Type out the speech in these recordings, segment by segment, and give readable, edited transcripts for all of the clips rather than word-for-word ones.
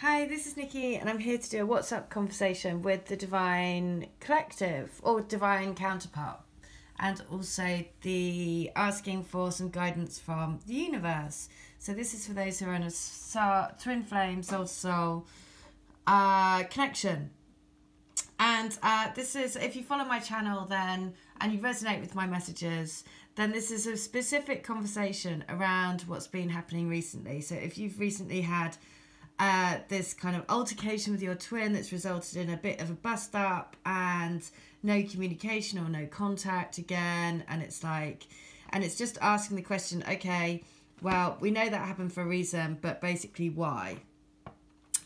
Hi, this is Nikki, and I'm here to do a WhatsApp conversation with the Divine Collective, or Divine Counterpart, and also the asking for some guidance from the universe. So this is for those who are in a twin flame, soul to soul connection. And this is, if you follow my channel then, and you resonate with my messages, then this is a specific conversation around what's been happening recently. So if you've recently had this kind of altercation with your twin that's resulted in a bit of a bust up and no communication or no contact again, and it's just asking the question, okay, well, we know that happened for a reason, but basically why?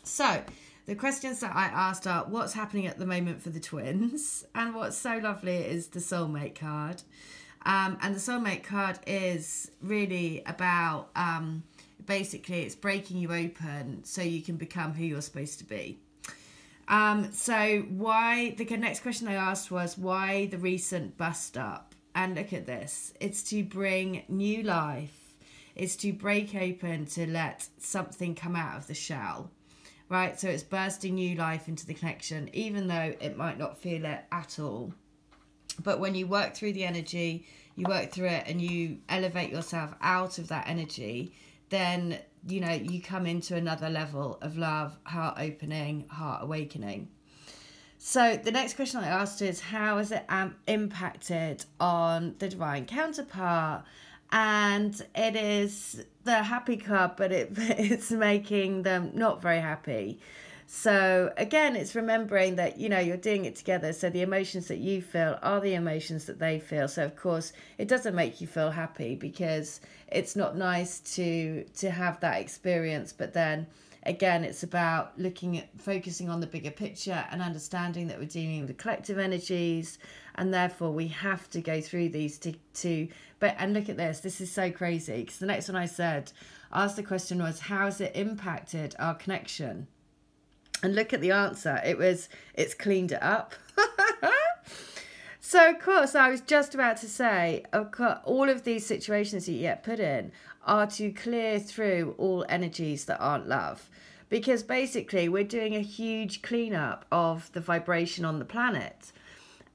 So the questions that I asked are, what's happening at the moment for the twins? And what's so lovely is the soulmate card. And the soulmate card is really about basically it's breaking you open so you can become who you're supposed to be. So why, the next question I asked was, why the recent bust up? And look at this, it's to bring new life, it's to break open, to let something come out of the shell, right? So it's bursting new life into the connection, even though it might not feel it at all. But when you work through the energy, you work through it and you elevate yourself out of that energy, then, you know, you come into another level of love, heart opening, heart awakening. So the next question I asked is, how has it impacted on the divine counterpart? And it is the happy card, but it's making them not very happy. So again, it's remembering that, you know, you're doing it together. So the emotions that you feel are the emotions that they feel. So of course, it doesn't make you feel happy because it's not nice to have that experience. But then again, it's about focusing on the bigger picture and understanding that we're dealing with collective energies, and therefore we have to go through these and look at this. This is so crazy, because the next one I asked the question was, how has it impacted our connection? And look at the answer. It's cleaned it up. So, of course, I was just about to say, all of these situations that you get put in are to clear through all energies that aren't love. Because basically, we're doing a huge cleanup of the vibration on the planet.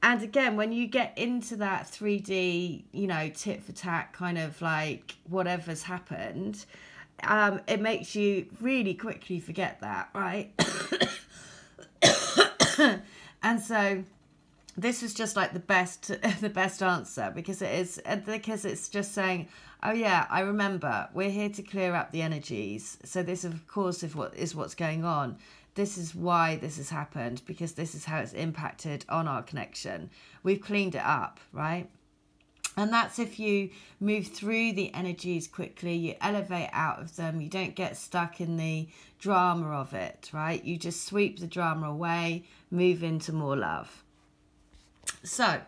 And again, when you get into that 3D, you know, tit for tat kind of like whatever's happened, it makes you really quickly forget that, right? And so this was just like the best answer, because it's just saying, oh yeah, I remember, we're here to clear up the energies. So this, of course, is what's going on. This is why this has happened, because this is how it's impacted on our connection. We've cleaned it up, right? And that's if you move through the energies quickly, you elevate out of them, you don't get stuck in the drama of it, right? You just sweep the drama away, move into more love. So,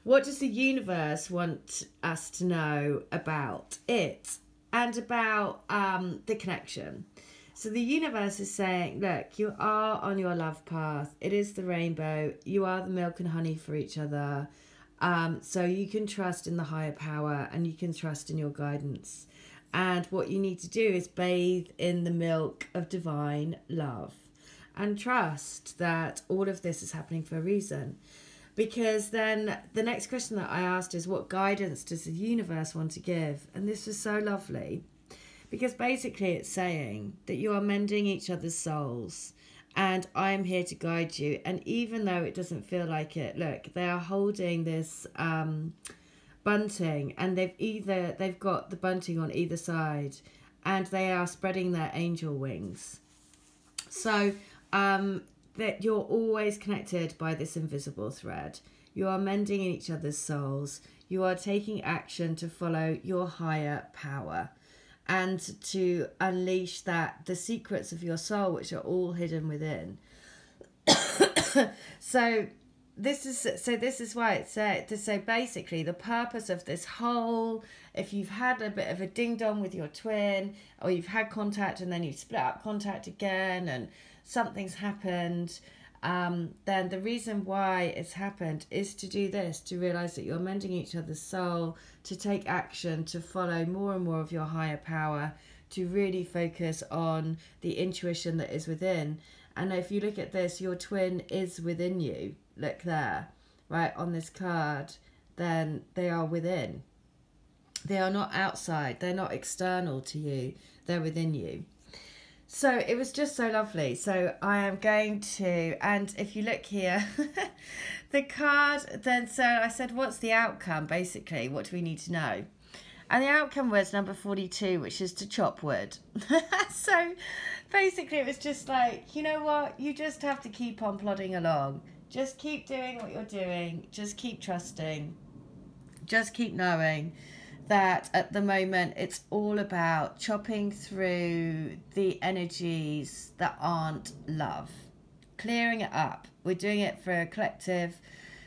what does the universe want us to know about it and about the connection? So the universe is saying, look, you are on your love path. It is the rainbow. You are the milk and honey for each other. So you can trust in the higher power, and you can trust in your guidance. And what you need to do is bathe in the milk of divine love and trust that all of this is happening for a reason. Because then the next question that I asked is, what guidance does the universe want to give? And this was so lovely, because basically it's saying that you are mending each other's souls, and I am here to guide you. And even though it doesn't feel like it, look, they are holding this bunting, and they've got the bunting on either side, and they are spreading their angel wings. So that you're always connected by this invisible thread. You are mending in each other's souls. You are taking action to follow your higher power and to unleash the secrets of your soul, which are all hidden within. So this is why it's said to say, basically the purpose of this whole, if you've had a bit of a ding dong with your twin, or you've had contact and then you've split up contact again and something's happened, then the reason why it's happened is to do this, to realize that you're mending each other's soul, to take action, to follow more and more of your higher power, to really focus on the intuition that is within. And if you look at this, your twin is within you. Look there, right, on this card. Then they are within. They are not outside. They're not external to you. They're within you. So it was just so lovely. So I am going to, and if you look here, the card, then so I said, what's the outcome, basically? What do we need to know? And the outcome was number 42, which is to chop wood. So basically it was just like, you know what? You just have to keep on plodding along. Just keep doing what you're doing. Just keep trusting. Just keep knowing that at the moment it's all about chopping through the energies that aren't love, clearing it up. We're doing it for a collective,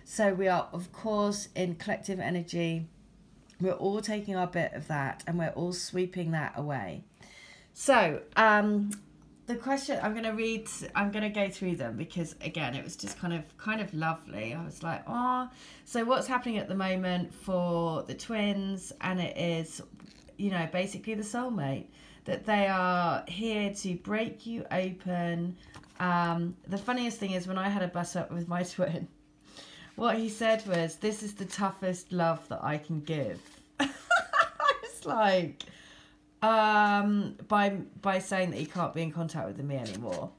so we are of course in collective energy. We're all taking our bit of that and we're all sweeping that away. So the question I'm going to go through them because again it was just kind of lovely. I was like, oh, so what's happening at the moment for the twins? And it is, you know, basically the soulmate, that they are here to break you open. The funniest thing is when I had a bust up with my twin, what he said was, this is the toughest love that I can give. I was like, by saying that he can't be in contact with me anymore.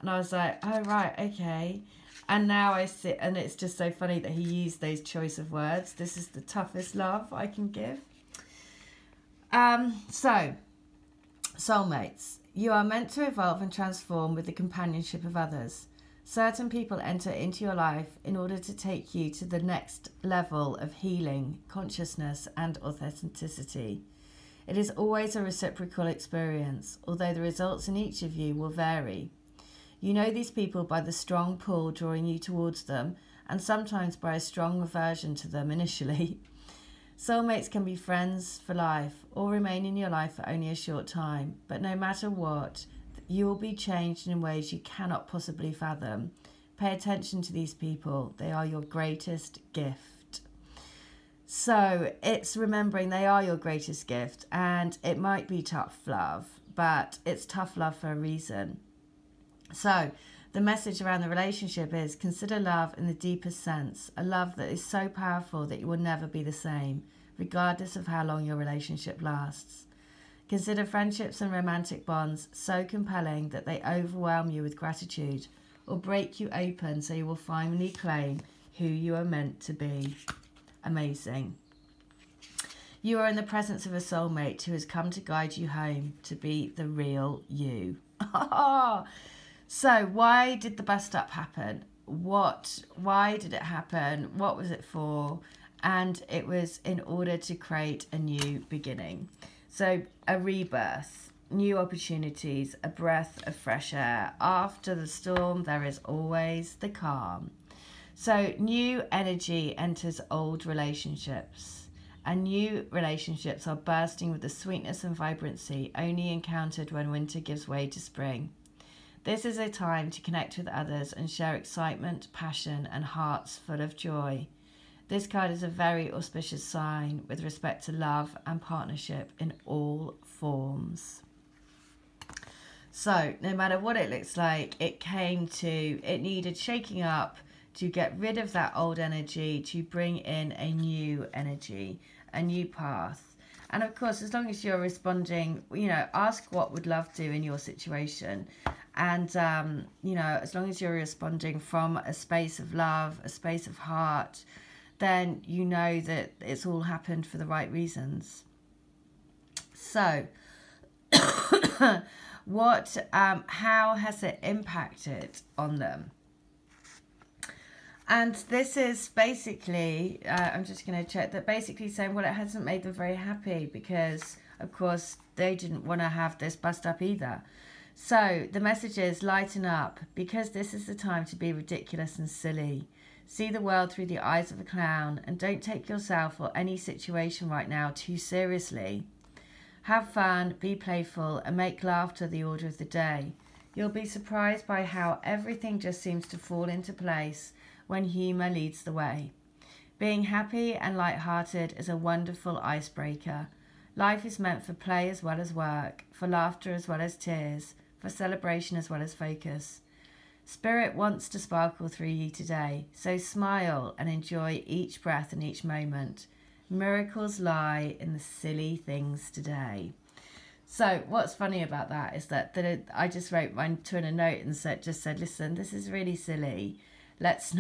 And I was like, oh right, okay. And now I sit, and it's just so funny that he used those choice of words. This is the toughest love I can give. So soulmates, you are meant to evolve and transform with the companionship of others. Certain people enter into your life in order to take you to the next level of healing, consciousness and authenticity. It is always a reciprocal experience, although the results in each of you will vary. You know these people by the strong pull drawing you towards them, and sometimes by a strong aversion to them initially. Soulmates can be friends for life, or remain in your life for only a short time, but no matter what, you will be changed in ways you cannot possibly fathom. Pay attention to these people. They are your greatest gift. So it's remembering they are your greatest gift, and it might be tough love, but it's tough love for a reason. So the message around the relationship is consider love in the deepest sense, a love that is so powerful that you will never be the same, regardless of how long your relationship lasts. Consider friendships and romantic bonds so compelling that they overwhelm you with gratitude or break you open so you will finally claim who you are meant to be. Amazing. You are in the presence of a soulmate who has come to guide you home to be the real you. So why did the bust up happen? Why did it happen? What was it for? And it was in order to create a new beginning. So a rebirth, new opportunities, a breath of fresh air. After the storm, there is always the calm. So new energy enters old relationships, and new relationships are bursting with the sweetness and vibrancy only encountered when winter gives way to spring. This is a time to connect with others and share excitement, passion, and hearts full of joy. This card is a very auspicious sign with respect to love and partnership in all forms. So no matter what it looks like, it needed shaking up to get rid of that old energy, to bring in a new energy, a new path. And of course, as long as you're responding, you know, ask what would love do in your situation. And, you know, as long as you're responding from a space of love, a space of heart, then you know that it's all happened for the right reasons. So, how has it impacted on them? And this is basically, I'm just going to check that, basically saying, well, it hasn't made them very happy because, of course, they didn't want to have this bust up either. So the message is lighten up, because this is the time to be ridiculous and silly. See the world through the eyes of a clown, and don't take yourself or any situation right now too seriously. Have fun, be playful, and make laughter the order of the day. You'll be surprised by how everything just seems to fall into place when humour leads the way. Being happy and light-hearted is a wonderful icebreaker. Life is meant for play as well as work, for laughter as well as tears, for celebration as well as focus. Spirit wants to sparkle through you today, so smile and enjoy each breath and each moment. Miracles lie in the silly things today. So what's funny about that is that I just wrote my twin a note and said, listen, this is really silly. Let's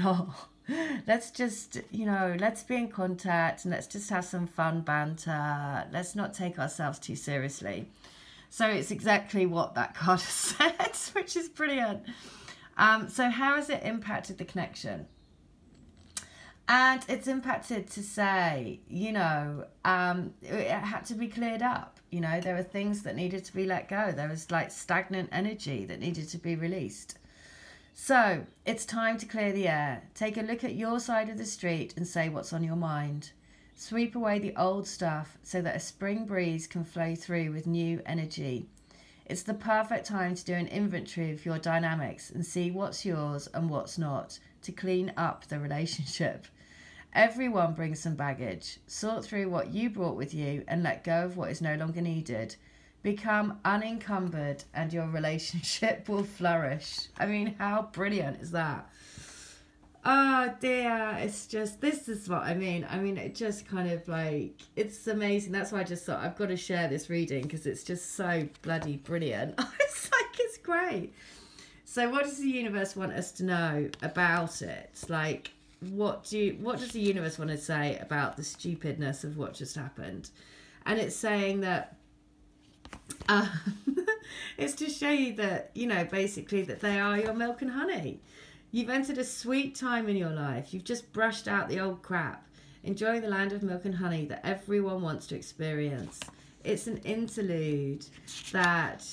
just, let's be in contact and let's just have some fun banter. Let's not take ourselves too seriously. So it's exactly what that card has said, which is brilliant. So how has it impacted the connection? And it's impacted to say, it had to be cleared up. There were things that needed to be let go. There was like stagnant energy that needed to be released. So it's time to clear the air. Take a look at your side of the street and say what's on your mind. Sweep away the old stuff so that a spring breeze can flow through with new energy. It's the perfect time to do an inventory of your dynamics and see what's yours and what's not, to clean up the relationship. Everyone brings some baggage. Sort through what you brought with you and let go of what is no longer needed. Become unencumbered and your relationship will flourish. I mean, how brilliant is that? Oh dear, it's just, this is what I mean. It just kind of like, it's amazing. That's why I just thought I've got to share this reading because it's just so bloody brilliant. It's great. So what does the universe want us to know about it? Like, what does the universe want to say about the stupidness of what just happened? And it's saying that it's to show you that, basically that they are your milk and honey. You've entered a sweet time in your life. You've just brushed out the old crap, enjoying the land of milk and honey that everyone wants to experience. It's an interlude that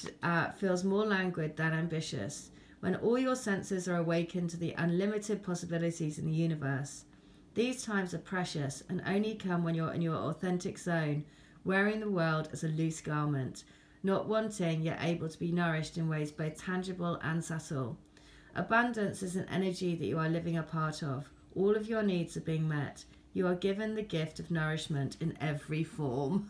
feels more languid than ambitious. When all your senses are awakened to the unlimited possibilities in the universe. These times are precious and only come when you're in your authentic zone, wearing the world as a loose garment, not wanting yet able to be nourished in ways both tangible and subtle. Abundance is an energy that you are living a part of. All of your needs are being met. You are given the gift of nourishment in every form.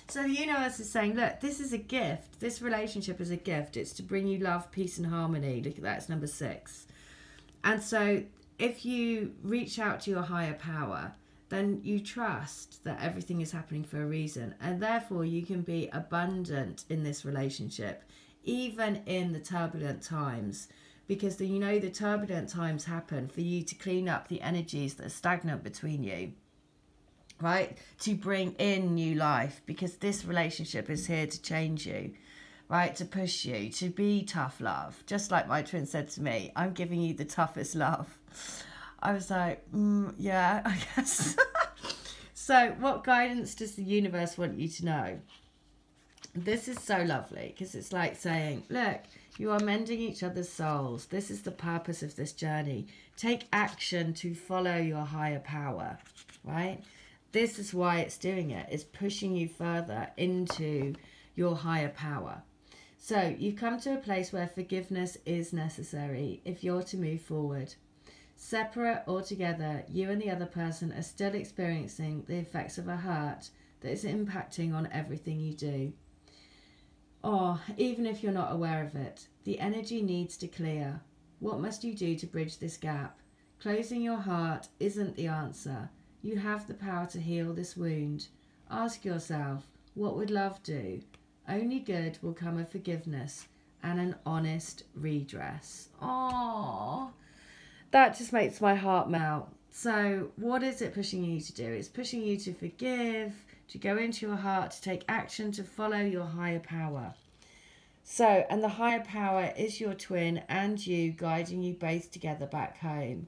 So the universe is saying, look, this is a gift. This relationship is a gift. It's to bring you love, peace and harmony. Look at that, it's number 6. And so if you reach out to your higher power, then you trust that everything is happening for a reason. And therefore you can be abundant in this relationship, even in the turbulent times. Because the turbulent times happen for you to clean up the energies that are stagnant between you. Right? To bring in new life, because this relationship is here to change you, right? To push you, to be tough love. Just like my twin said to me, I'm giving you the toughest love. I was like, yeah, I guess. So what guidance does the universe want you to know? This is so lovely, because it's like saying, look, you are mending each other's souls. This is the purpose of this journey. Take action to follow your higher power, right? This is why it's doing it. It's pushing you further into your higher power. So you've come to a place where forgiveness is necessary if you're to move forward. Separate or together, you and the other person are still experiencing the effects of a hurt that is impacting on everything you do. Or even if you're not aware of it, the energy needs to clear. What must you do to bridge this gap? Closing your heart isn't the answer. You have the power to heal this wound. Ask yourself, what would love do? Only good will come of forgiveness and an honest redress. Aww, that just makes my heart melt. So what is it pushing you to do? It's pushing you to forgive, to go into your heart, to take action, to follow your higher power. So, and the higher power is your twin and you, guiding you both together back home.